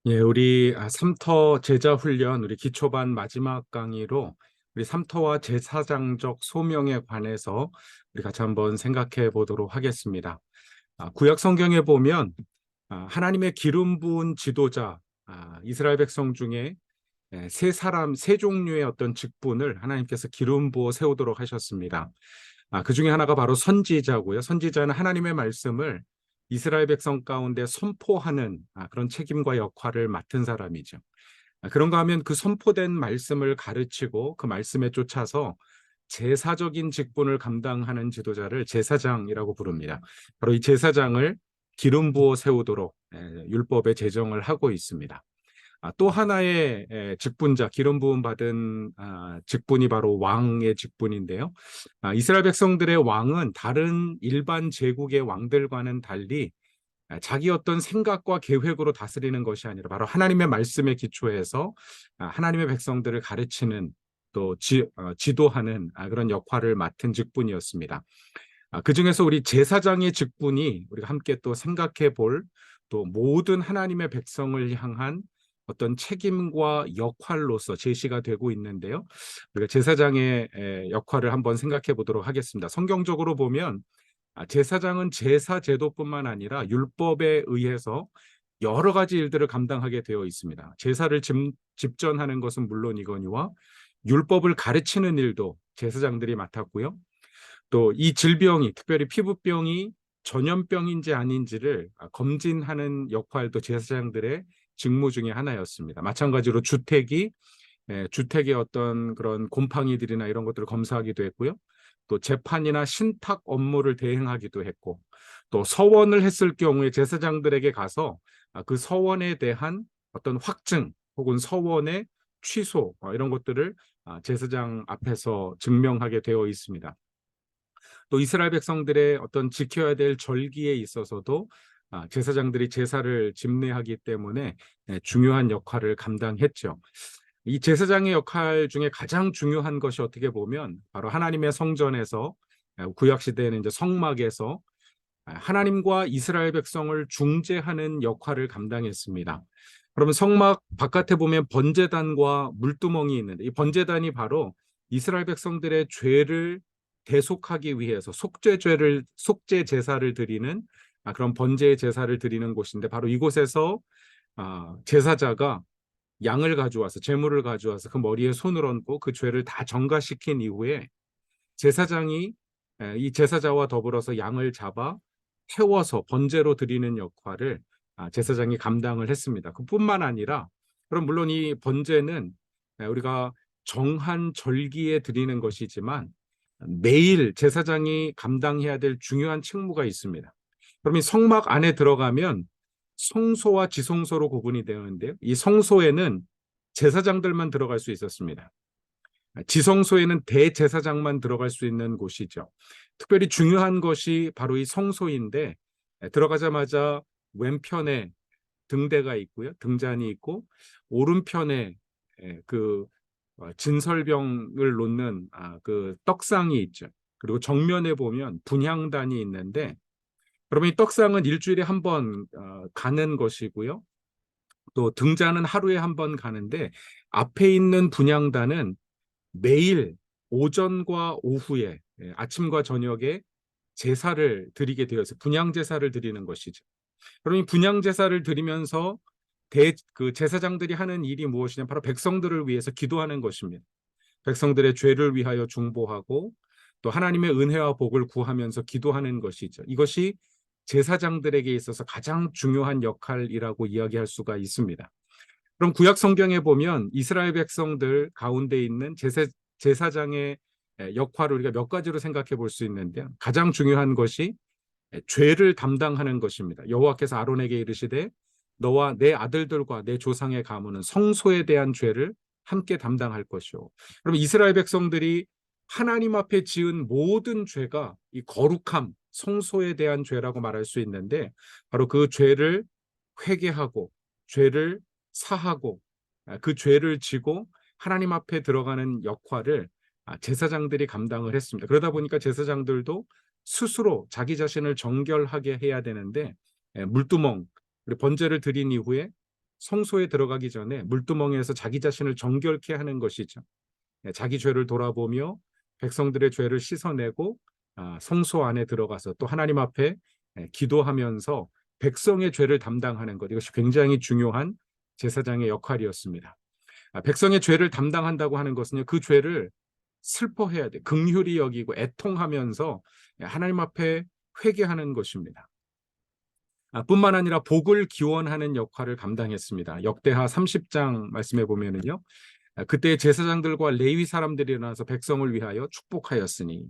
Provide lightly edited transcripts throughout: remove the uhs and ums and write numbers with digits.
예, 우리 삼터 제자 훈련 우리 기초반 마지막 강의로 우리 삼터와 제사장적 소명에 관해서 우리 같이 한번 생각해 보도록 하겠습니다. 구약 성경에 보면 하나님의 기름 부은 지도자 이스라엘 백성 중에 세 종류의 어떤 직분을 하나님께서 기름 부어 세우도록 하셨습니다. 그 중에 하나가 바로 선지자고요. 선지자는 하나님의 말씀을 이스라엘 백성 가운데 선포하는 그런 책임과 역할을 맡은 사람이죠. 그런가 하면 그 선포된 말씀을 가르치고 그 말씀에 쫓아서 제사적인 직분을 감당하는 지도자를 제사장이라고 부릅니다. 바로 이 제사장을 기름 부어 세우도록 율법에 제정을 하고 있습니다. 또 하나의 직분자, 기름 부음 받은 직분이 바로 왕의 직분인데요. 이스라엘 백성들의 왕은 다른 일반 제국의 왕들과는 달리 자기 어떤 생각과 계획으로 다스리는 것이 아니라 바로 하나님의 말씀에 기초해서 하나님의 백성들을 가르치는 또 지도하는 그런 역할을 맡은 직분이었습니다. 그중에서 우리 제사장의 직분이 우리가 함께 또 생각해 볼 또 모든 하나님의 백성을 향한 어떤 책임과 역할로서 제시가 되고 있는데요. 우리가 제사장의 역할을 한번 생각해 보도록 하겠습니다. 성경적으로 보면 제사장은 제사 제도뿐만 아니라 율법에 의해서 여러 가지 일들을 감당하게 되어 있습니다. 제사를 집전하는 것은 물론이거니와 율법을 가르치는 일도 제사장들이 맡았고요. 또 이 질병이 특별히 피부병이 전염병인지 아닌지를 검진하는 역할도 제사장들의 직무 중에 하나였습니다. 마찬가지로 주택의 어떤 그런 곰팡이들이나 이런 것들을 검사하기도 했고요. 또 재판이나 신탁 업무를 대행하기도 했고, 또 서원을 했을 경우에 제사장들에게 가서 그 서원에 대한 어떤 확증 혹은 서원의 취소 이런 것들을 제사장 앞에서 증명하게 되어 있습니다. 또 이스라엘 백성들의 어떤 지켜야 될 절기에 있어서도 제사장들이 제사를 집례하기 때문에 중요한 역할을 감당했죠. 이 제사장의 역할 중에 가장 중요한 것이 어떻게 보면 바로 하나님의 성전에서 구약 시대에는 이제 성막에서 하나님과 이스라엘 백성을 중재하는 역할을 감당했습니다. 그러면 성막 바깥에 보면 번제단과 물두멍이 있는데 이 번제단이 바로 이스라엘 백성들의 죄를 대속하기 위해서 속죄 제사를 드리는 그런 번제 제사를 드리는 곳인데 바로 이곳에서 제사자가 양을 가져와서 제물을 가져와서 그 머리에 손을 얹고 그 죄를 다 정가시킨 이후에 제사장이 이 제사자와 더불어서 양을 잡아 태워서 번제로 드리는 역할을 제사장이 감당을 했습니다. 그뿐만 아니라 그럼 물론 이 번제는 우리가 정한 절기에 드리는 것이지만 매일 제사장이 감당해야 될 중요한 책무가 있습니다. 그럼 이 성막 안에 들어가면 성소와 지성소로 구분이 되는데요. 이 성소에는 제사장들만 들어갈 수 있었습니다. 지성소에는 대제사장만 들어갈 수 있는 곳이죠. 특별히 중요한 것이 바로 이 성소인데 들어가자마자 왼편에 등대가 있고요. 등잔이 있고 오른편에 그 진설병을 놓는 그 떡상이 있죠. 그리고 정면에 보면 분향단이 있는데 그러면 이 떡상은 일주일에 한 번 가는 것이고요. 또 등잔은 하루에 한 번 가는데 앞에 있는 분향단은 매일 오전과 오후에 아침과 저녁에 제사를 드리게 되어 있어요. 분향 제사를 드리는 것이죠. 그럼 이 분향 제사를 드리면서 그 제사장들이 하는 일이 무엇이냐? 바로 백성들을 위해서 기도하는 것입니다. 백성들의 죄를 위하여 중보하고 또 하나님의 은혜와 복을 구하면서 기도하는 것이죠. 이것이 제사장들에게 있어서 가장 중요한 역할이라고 이야기할 수가 있습니다. 그럼 구약 성경에 보면 이스라엘 백성들 가운데 있는 제사장의 역할을 우리가 몇 가지로 생각해 볼 수 있는데요. 가장 중요한 것이 죄를 담당하는 것입니다. 여호와께서 아론에게 이르시되 너와 내 아들들과 내 조상의 가문은 성소에 대한 죄를 함께 담당할 것이요. 그럼 이스라엘 백성들이 하나님 앞에 지은 모든 죄가 이 거룩함, 성소에 대한 죄라고 말할 수 있는데 바로 그 죄를 회개하고 죄를 사하고 그 죄를 지고 하나님 앞에 들어가는 역할을 제사장들이 감당을 했습니다. 그러다 보니까 제사장들도 스스로 자기 자신을 정결하게 해야 되는데 물두멍, 번제를 드린 이후에 성소에 들어가기 전에 물두멍에서 자기 자신을 정결케 하는 것이죠. 자기 죄를 돌아보며 백성들의 죄를 씻어내고 성소 안에 들어가서 또 하나님 앞에 기도하면서 백성의 죄를 담당하는 것, 이것이 굉장히 중요한 제사장의 역할이었습니다. 백성의 죄를 담당한다고 하는 것은요, 그 죄를 슬퍼해야 돼, 긍휼히 여기고 애통하면서 하나님 앞에 회개하는 것입니다. 뿐만 아니라 복을 기원하는 역할을 감당했습니다. 역대하 30장 말씀해 보면은요, 그때 제사장들과 레위 사람들이 일어나서 백성을 위하여 축복하였으니,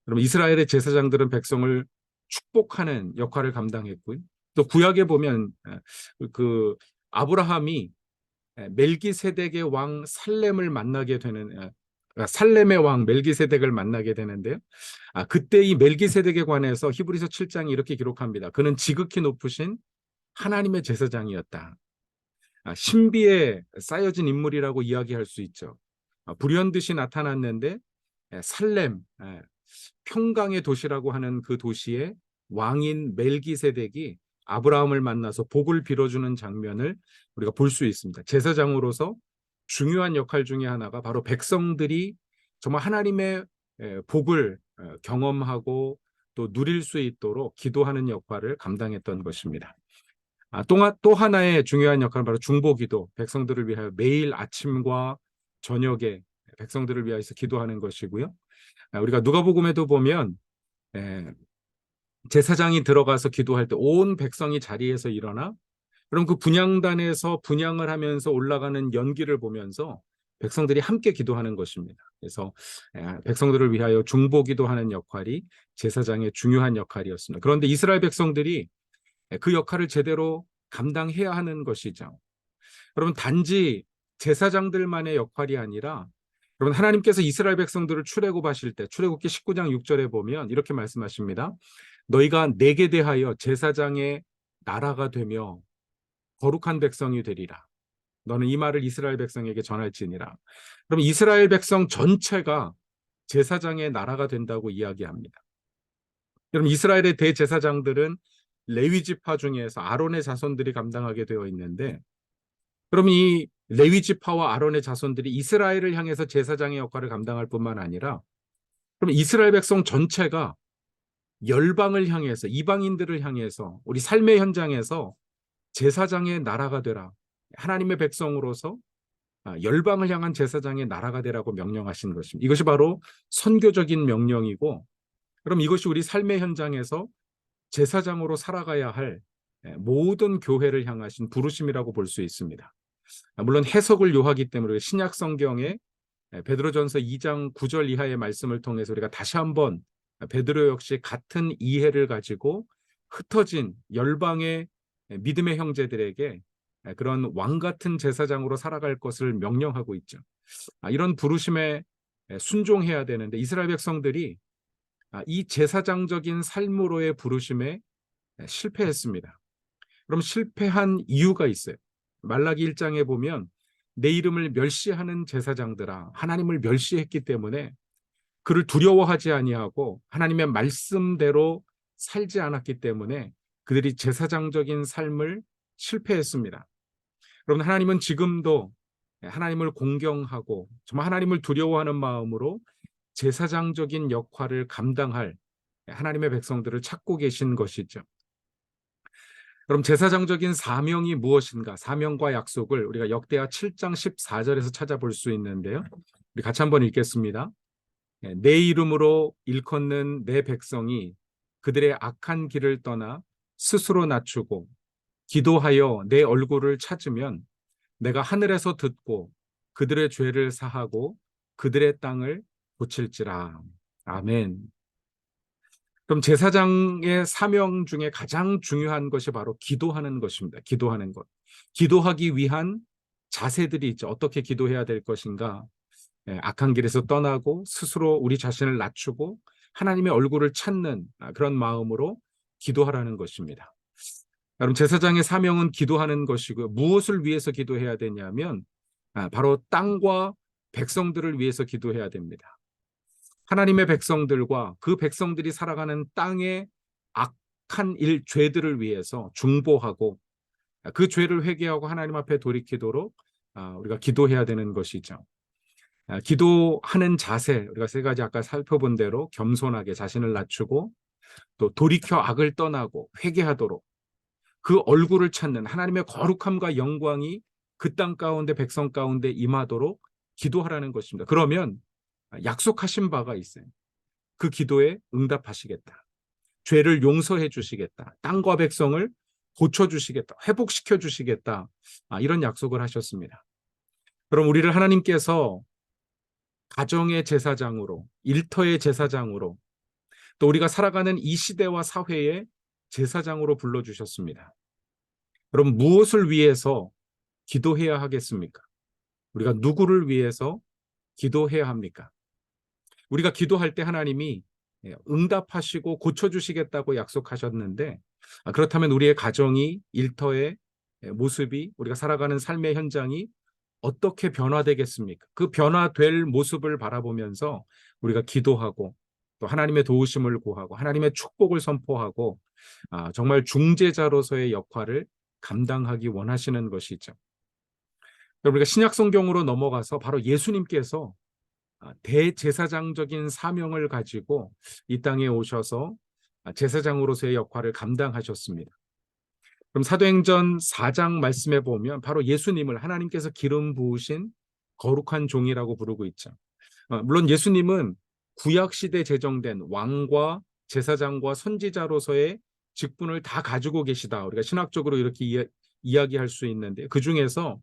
그럼 이스라엘의 제사장들은 백성을 축복하는 역할을 감당했고요. 또 구약에 보면 그 아브라함이 멜기세덱의 왕 살렘을 만나게 되는, 살렘의 왕 멜기세덱을 만나게 되는데요. 그때 이 멜기세덱에 관해서 히브리서 7장이 이렇게 기록합니다. 그는 지극히 높으신 하나님의 제사장이었다. 신비에 쌓여진 인물이라고 이야기할 수 있죠. 불현듯이 나타났는데 살렘, 평강의 도시라고 하는 그 도시의 왕인 멜기세덱이 아브라함을 만나서 복을 빌어주는 장면을 우리가 볼 수 있습니다. 제사장으로서 중요한 역할 중에 하나가 바로 백성들이 정말 하나님의 복을 경험하고 또 누릴 수 있도록 기도하는 역할을 감당했던 것입니다. 또 하나의 중요한 역할은 바로 중보기도, 백성들을 위하여 매일 아침과 저녁에 백성들을 위하여서 기도하는 것이고요. 우리가 누가복음에도 보면 제사장이 들어가서 기도할 때 온 백성이 자리에서 일어나, 그럼 그 분향단에서 분향을 하면서 올라가는 연기를 보면서 백성들이 함께 기도하는 것입니다. 그래서 백성들을 위하여 중보기도하는 역할이 제사장의 중요한 역할이었습니다. 그런데 이스라엘 백성들이 그 역할을 제대로 감당해야 하는 것이죠. 여러분, 단지 제사장들만의 역할이 아니라, 여러분, 하나님께서 이스라엘 백성들을 출애굽하실 때 출애굽기 19장 6절에 보면 이렇게 말씀하십니다. 너희가 내게 대하여 제사장의 나라가 되며 거룩한 백성이 되리라. 너는 이 말을 이스라엘 백성에게 전할지니라. 그럼 이스라엘 백성 전체가 제사장의 나라가 된다고 이야기합니다. 그럼 이스라엘의 대제사장들은 레위 지파 중에서 아론의 자손들이 감당하게 되어 있는데, 그럼 이 레위 지파와 아론의 자손들이 이스라엘을 향해서 제사장의 역할을 감당할 뿐만 아니라, 그럼 이스라엘 백성 전체가 열방을 향해서, 이방인들을 향해서 우리 삶의 현장에서 제사장의 나라가 되라, 하나님의 백성으로서 열방을 향한 제사장의 나라가 되라고 명령하신 것입니다. 이것이 바로 선교적인 명령이고, 그럼 이것이 우리 삶의 현장에서 제사장으로 살아가야 할 모든 교회를 향하신 부르심이라고 볼 수 있습니다. 물론 해석을 요하기 때문에 신약 성경의 베드로전서 2장 9절 이하의 말씀을 통해서 우리가 다시 한번 베드로 역시 같은 이해를 가지고 흩어진 열방의 믿음의 형제들에게 그런 왕 같은 제사장으로 살아갈 것을 명령하고 있죠. 이런 부르심에 순종해야 되는데, 이스라엘 백성들이 이 제사장적인 삶으로의 부르심에 실패했습니다. 그럼 실패한 이유가 있어요. 말라기 1장에 보면 내 이름을 멸시하는 제사장들아, 하나님을 멸시했기 때문에 그를 두려워하지 아니하고 하나님의 말씀대로 살지 않았기 때문에 그들이 제사장적인 삶을 실패했습니다. 여러분, 하나님은 지금도 하나님을 공경하고 정말 하나님을 두려워하는 마음으로 제사장적인 역할을 감당할 하나님의 백성들을 찾고 계신 것이죠. 그럼 제사장적인 사명이 무엇인가? 사명과 약속을 우리가 역대하 7장 14절에서 찾아볼 수 있는데요. 우리 같이 한번 읽겠습니다. 내 이름으로 일컫는 내 백성이 그들의 악한 길을 떠나 스스로 낮추고 기도하여 내 얼굴을 찾으면 내가 하늘에서 듣고 그들의 죄를 사하고 그들의 땅을 고칠지라. 아멘. 그럼 제사장의 사명 중에 가장 중요한 것이 바로 기도하는 것입니다. 기도하는 것. 기도하기 위한 자세들이 있죠. 어떻게 기도해야 될 것인가? 악한 길에서 떠나고 스스로 우리 자신을 낮추고 하나님의 얼굴을 찾는 그런 마음으로 기도하라는 것입니다. 여러분, 제사장의 사명은 기도하는 것이고요. 무엇을 위해서 기도해야 되냐면 바로 땅과 백성들을 위해서 기도해야 됩니다. 하나님의 백성들과 그 백성들이 살아가는 땅의 악한 죄들을 위해서 중보하고 그 죄를 회개하고 하나님 앞에 돌이키도록 우리가 기도해야 되는 것이죠. 기도하는 자세, 우리가 세 가지 아까 살펴본 대로 겸손하게 자신을 낮추고 또 돌이켜 악을 떠나고 회개하도록 그 얼굴을 찾는 하나님의 거룩함과 영광이 그 땅 가운데 백성 가운데 임하도록 기도하라는 것입니다. 그러면 약속하신 바가 있어요. 그 기도에 응답하시겠다. 죄를 용서해 주시겠다. 땅과 백성을 고쳐주시겠다. 회복시켜 주시겠다. 이런 약속을 하셨습니다. 그럼 우리를 하나님께서 가정의 제사장으로, 일터의 제사장으로, 또 우리가 살아가는 이 시대와 사회의 제사장으로 불러주셨습니다. 그럼 무엇을 위해서 기도해야 하겠습니까? 우리가 누구를 위해서 기도해야 합니까? 우리가 기도할 때 하나님이 응답하시고 고쳐주시겠다고 약속하셨는데, 그렇다면 우리의 가정이, 일터의 모습이, 우리가 살아가는 삶의 현장이 어떻게 변화되겠습니까? 그 변화될 모습을 바라보면서 우리가 기도하고 또 하나님의 도우심을 구하고 하나님의 축복을 선포하고 정말 중재자로서의 역할을 감당하기 원하시는 것이죠. 우리가 신약 성경으로 넘어가서 바로 예수님께서 대제사장적인 사명을 가지고 이 땅에 오셔서 제사장으로서의 역할을 감당하셨습니다. 그럼 사도행전 4장 말씀에 보면 바로 예수님을 하나님께서 기름 부으신 거룩한 종이라고 부르고 있죠. 물론 예수님은 구약시대 제정된 왕과 제사장과 선지자로서의 직분을 다 가지고 계시다. 우리가 신학적으로 이렇게 이야기할 수 있는데 그중에서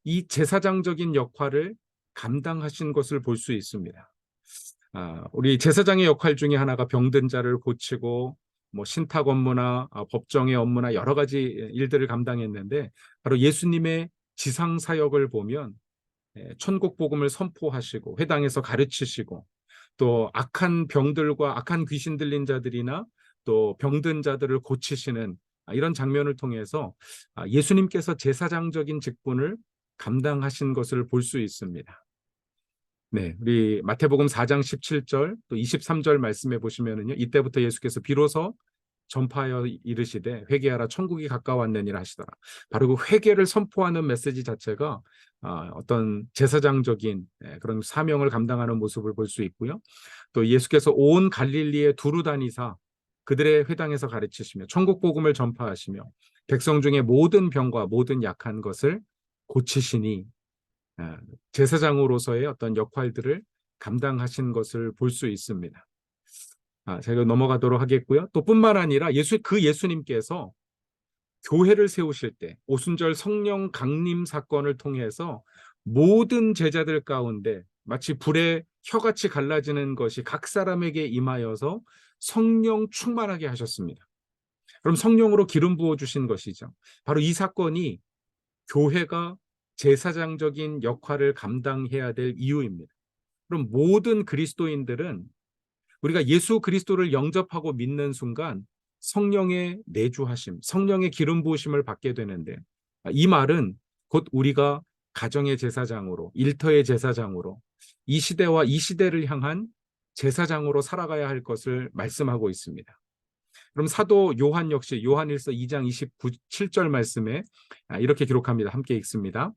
이 제사장적인 역할을 감당하신 것을 볼 수 있습니다. 우리 제사장의 역할 중에 하나가 병든 자를 고치고 뭐 신탁 업무나 법정의 업무나 여러 가지 일들을 감당했는데 바로 예수님의 지상 사역을 보면 천국 복음을 선포하시고 회당에서 가르치시고 또 악한 병들과 악한 귀신 들린 자들이나 또 병든 자들을 고치시는 이런 장면을 통해서 예수님께서 제사장적인 직분을 감당하신 것을 볼 수 있습니다. 네, 우리 마태복음 4장 17절 또 23절 말씀해 보시면은요. 이때부터 예수께서 비로소 전파하여 이르시되 회개하라 천국이 가까웠느니라 하시더라. 바로 그 회개를 선포하는 메시지 자체가 어떤 제사장적인 그런 사명을 감당하는 모습을 볼 수 있고요. 또 예수께서 온 갈릴리에 두루 다니사 그들의 회당에서 가르치시며 천국 복음을 전파하시며 백성 중에 모든 병과 모든 약한 것을 고치시니 제사장으로서의 어떤 역할들을 감당하신 것을 볼 수 있습니다. 제가 넘어가도록 하겠고요. 또 뿐만 아니라 그 예수님께서 교회를 세우실 때 오순절 성령 강림 사건을 통해서 모든 제자들 가운데 마치 불에 혀같이 갈라지는 것이 각 사람에게 임하여서 성령 충만하게 하셨습니다. 그럼 성령으로 기름 부어 주신 것이죠. 바로 이 사건이 교회가 제사장적인 역할을 감당해야 될 이유입니다. 그럼 모든 그리스도인들은 우리가 예수 그리스도를 영접하고 믿는 순간 성령의 내주하심, 성령의 기름 부으심을 받게 되는데 이 말은 곧 우리가 가정의 제사장으로, 일터의 제사장으로 이 시대와 이 시대를 향한 제사장으로 살아가야 할 것을 말씀하고 있습니다. 그럼 사도 요한 역시 요한일서 2장 27절 말씀에 이렇게 기록합니다. 함께 읽습니다.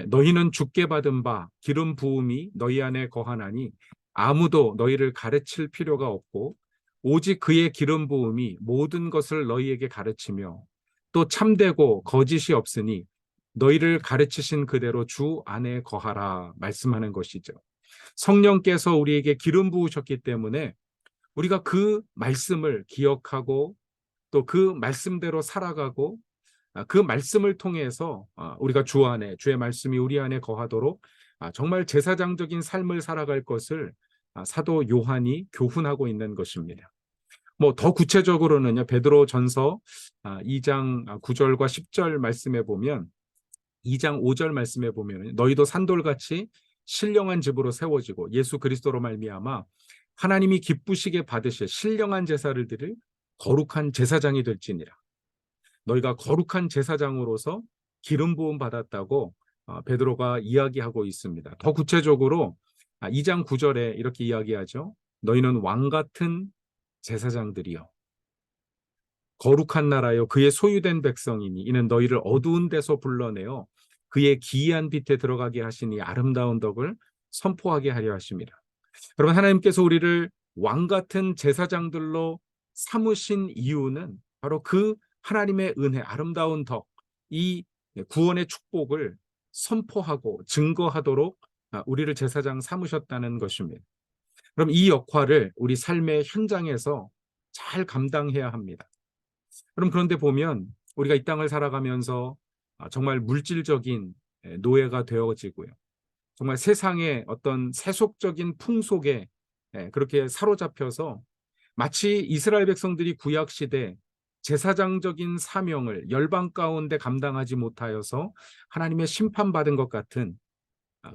너희는 주께 받은 바 기름 부음이 너희 안에 거하나니 아무도 너희를 가르칠 필요가 없고 오직 그의 기름 부음이 모든 것을 너희에게 가르치며 또 참되고 거짓이 없으니 너희를 가르치신 그대로 주 안에 거하라 말씀하는 것이죠. 성령께서 우리에게 기름 부으셨기 때문에 우리가 그 말씀을 기억하고 또 그 말씀대로 살아가고 그 말씀을 통해서 우리가 주 안에 주의 말씀이 우리 안에 거하도록 정말 제사장적인 삶을 살아갈 것을 사도 요한이 교훈하고 있는 것입니다. 뭐 더 구체적으로는요. 베드로전서 2장 9절과 10절 말씀에 보면 2장 5절 말씀에 보면 너희도 산돌같이 신령한 집으로 세워지고 예수 그리스도로 말미암아 하나님이 기쁘시게 받으실 신령한 제사를 드릴 거룩한 제사장이 될지니라. 너희가 거룩한 제사장으로서 기름 부음 받았다고 베드로가 이야기하고 있습니다. 더 구체적으로 2장 9절에 이렇게 이야기하죠. 너희는 왕 같은 제사장들이요. 거룩한 나라여 그의 소유된 백성이니 이는 너희를 어두운 데서 불러내어 그의 기이한 빛에 들어가게 하시니 아름다운 덕을 선포하게 하려 하심이라. 여러분, 하나님께서 우리를 왕 같은 제사장들로 삼으신 이유는 바로 그 하나님의 은혜, 아름다운 덕, 이 구원의 축복을 선포하고 증거하도록 우리를 제사장 삼으셨다는 것입니다. 그럼 이 역할을 우리 삶의 현장에서 잘 감당해야 합니다. 그럼 그런데 보면 우리가 이 땅을 살아가면서 정말 물질적인 노예가 되어지고요. 정말 세상의 어떤 세속적인 풍속에 그렇게 사로잡혀서 마치 이스라엘 백성들이 구약 시대 제사장적인 사명을 열방 가운데 감당하지 못하여서 하나님의 심판받은 것 같은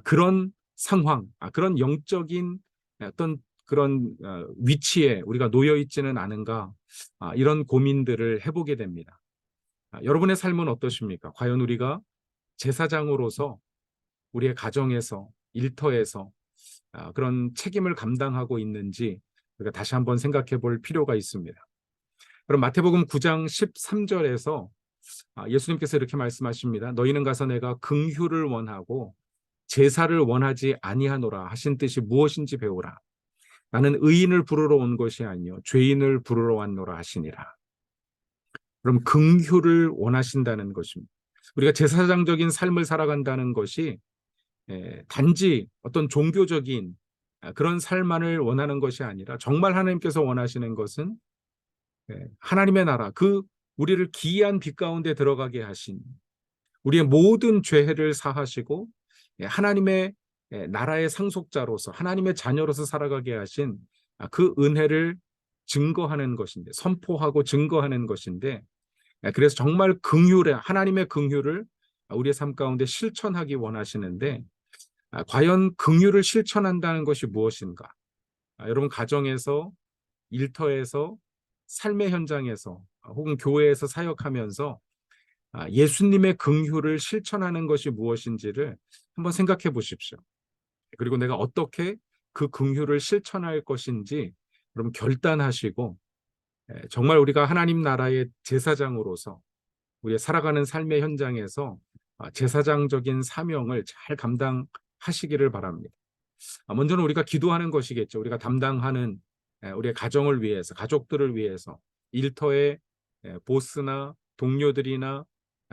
그런 상황, 그런 영적인 어떤 그런 위치에 우리가 놓여 있지는 않은가, 이런 고민들을 해보게 됩니다. 여러분의 삶은 어떠십니까? 과연 우리가 제사장으로서 우리의 가정에서, 일터에서 그런 책임을 감당하고 있는지 우리가 다시 한번 생각해 볼 필요가 있습니다. 그럼 마태복음 9장 13절에서 예수님께서 이렇게 말씀하십니다. 너희는 가서 내가 긍휼을 원하고 제사를 원하지 아니하노라 하신 뜻이 무엇인지 배우라. 나는 의인을 부르러 온 것이 아니요 죄인을 부르러 왔노라 하시니라. 그럼 긍휼을 원하신다는 것입니다. 우리가 제사장적인 삶을 살아간다는 것이 단지 어떤 종교적인 그런 삶만을 원하는 것이 아니라 정말 하나님께서 원하시는 것은 하나님의 나라, 그 우리를 기이한 빛 가운데 들어가게 하신 우리의 모든 죄를 사하시고 하나님의 나라의 상속자로서 하나님의 자녀로서 살아가게 하신 그 은혜를 증거하는 것인데, 선포하고 증거하는 것인데, 그래서 정말 긍휼의 하나님의 긍휼을 우리의 삶 가운데 실천하기 원하시는데, 과연 긍휼을 실천한다는 것이 무엇인가? 여러분, 가정에서, 일터에서, 삶의 현장에서 혹은 교회에서 사역하면서 예수님의 긍휼을 실천하는 것이 무엇인지를 한번 생각해 보십시오. 그리고 내가 어떻게 그 긍휼을 실천할 것인지 여러분 결단하시고 정말 우리가 하나님 나라의 제사장으로서 우리의 살아가는 삶의 현장에서 제사장적인 사명을 잘 감당하시기를 바랍니다. 먼저는 우리가 기도하는 것이겠죠. 우리가 담당하는 우리의 가정을 위해서, 가족들을 위해서, 일터의 보스나 동료들이나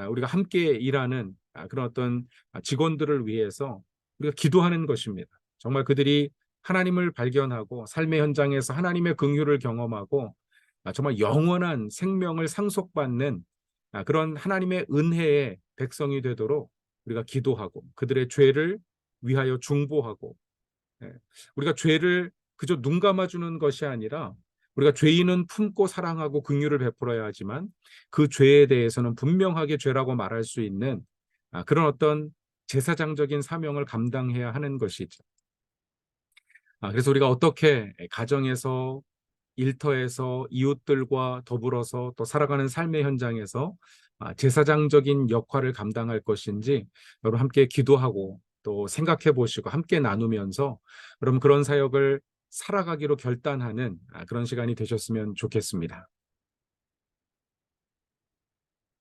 우리가 함께 일하는 그런 어떤 직원들을 위해서 우리가 기도하는 것입니다. 정말 그들이 하나님을 발견하고 삶의 현장에서 하나님의 긍휼을 경험하고 정말 영원한 생명을 상속받는 그런 하나님의 은혜의 백성이 되도록 우리가 기도하고 그들의 죄를 위하여 중보하고, 우리가 죄를 그저 눈 감아주는 것이 아니라 우리가 죄인은 품고 사랑하고 긍휼을 베풀어야 하지만 그 죄에 대해서는 분명하게 죄라고 말할 수 있는 그런 어떤 제사장적인 사명을 감당해야 하는 것이죠. 그래서 우리가 어떻게 가정에서, 일터에서, 이웃들과 더불어서 또 살아가는 삶의 현장에서 제사장적인 역할을 감당할 것인지 여러분 함께 기도하고 또 생각해 보시고 함께 나누면서 여러분 그런 사역을 살아가기로 결단하는 그런 시간이 되셨으면 좋겠습니다.